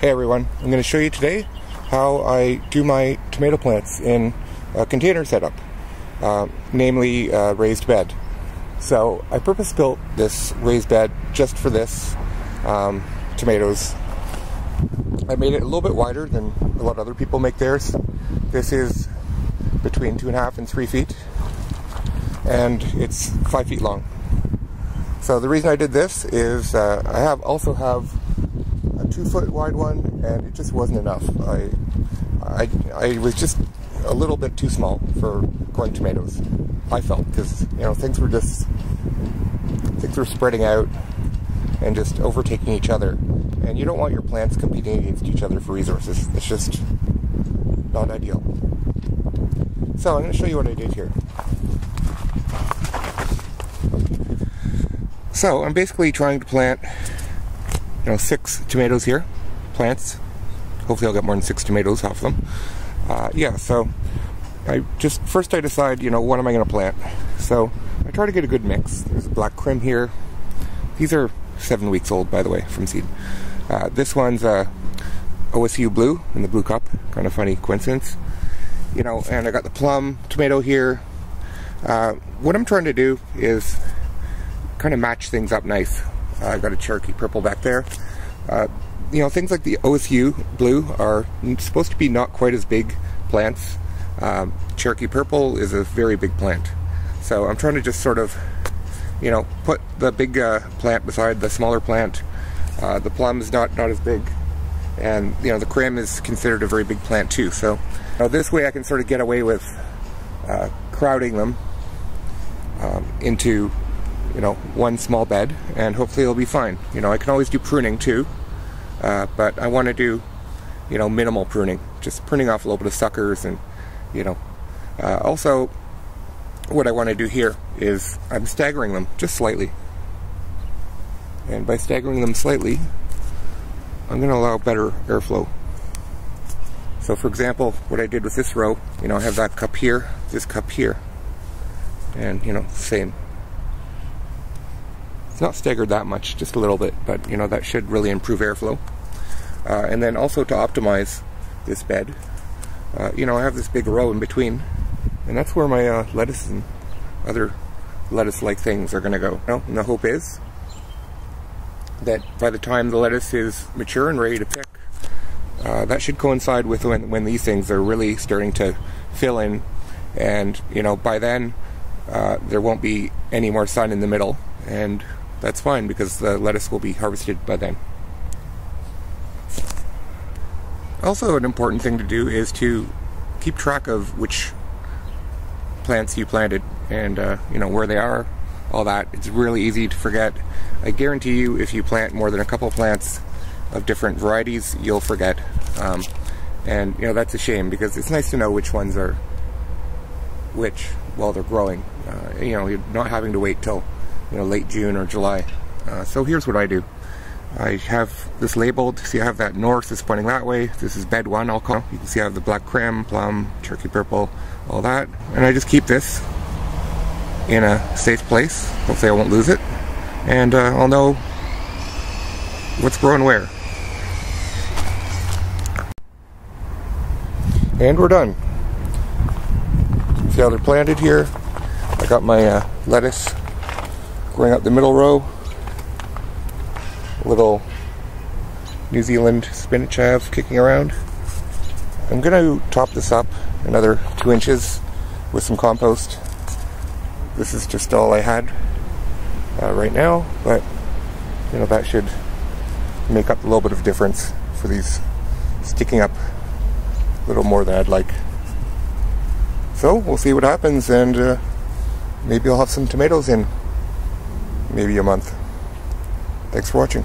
Hey everyone, I'm going to show you today how I do my tomato plants in a container setup, namely a raised bed. So I purpose-built this raised bed just for this, tomatoes. I made it a little bit wider than a lot of other people make theirs. This is between 2.5 and 3 feet, and it's 5 feet long. So the reason I did this is I also have a 2-foot wide one, and it just wasn't enough. I was just a little bit too small for growing tomatoes, I felt, because things were spreading out and just overtaking each other, and you don't want your plants competing against each other for resources. It's just not ideal. So I'm going to show you what I did here. So I'm basically trying to plant 6 tomatoes here, plants. Hopefully I'll get more than 6 tomatoes off them. So first I decide, what am I going to plant? So I try to get a good mix. There's a black Krim here. These are 7 weeks old, by the way, from seed. This one's OSU blue in the blue cup. Kind of funny coincidence. And I got the plum tomato here. What I'm trying to do is kind of match things up nice. I got a Cherokee purple back there. Things like the OSU blue are supposed to be not quite as big plants. Cherokee purple is a very big plant. So I'm trying to just sort of, put the big plant beside the smaller plant. The plum is not as big. And, the Krim is considered a very big plant too. So this way I can sort of get away with crowding them into one small bed, and hopefully it'll be fine. I can always do pruning too, but I want to do, minimal pruning, just pruning off a little bit of suckers, and, also what I want to do here is I'm staggering them just slightly. And by staggering them slightly, I'm going to allow better airflow. So for example, what I did with this row, I have that cup here, this cup here, and, same. It's not staggered that much, just a little bit, but that should really improve airflow. And then also to optimize this bed, I have this big row in between, and that's where my lettuce and other lettuce-like things are going to go. And the hope is that by the time the lettuce is mature and ready to pick, that should coincide with when these things are really starting to fill in, and by then there won't be any more sun in the middle, and that's fine because the lettuce will be harvested by then. Also, an important thing to do is to keep track of which plants you planted and where they are, all that. It's really easy to forget. I guarantee you, if you plant more than a couple plants of different varieties, you'll forget. And that's a shame, because it's nice to know which ones are which while they're growing. You're not having to wait till late June or July. So here's what I do. I have this labeled. See, I have that north is pointing that way. This is bed 1, I'll call. You can see I have the black Krim, plum, Cherokee purple, all that. And I just keep this in a safe place. Hopefully I won't lose it. And I'll know what's growing where. And we're done. See how they're planted here? I got my lettuce growing up the middle row. A little New Zealand spinach I have kicking around. I'm going to top this up another 2 inches with some compost. This is just all I had right now, but that should make up a little bit of difference for these sticking up a little more than I'd like. So we'll see what happens, and maybe I'll have some tomatoes in maybe a month. Thanks for watching.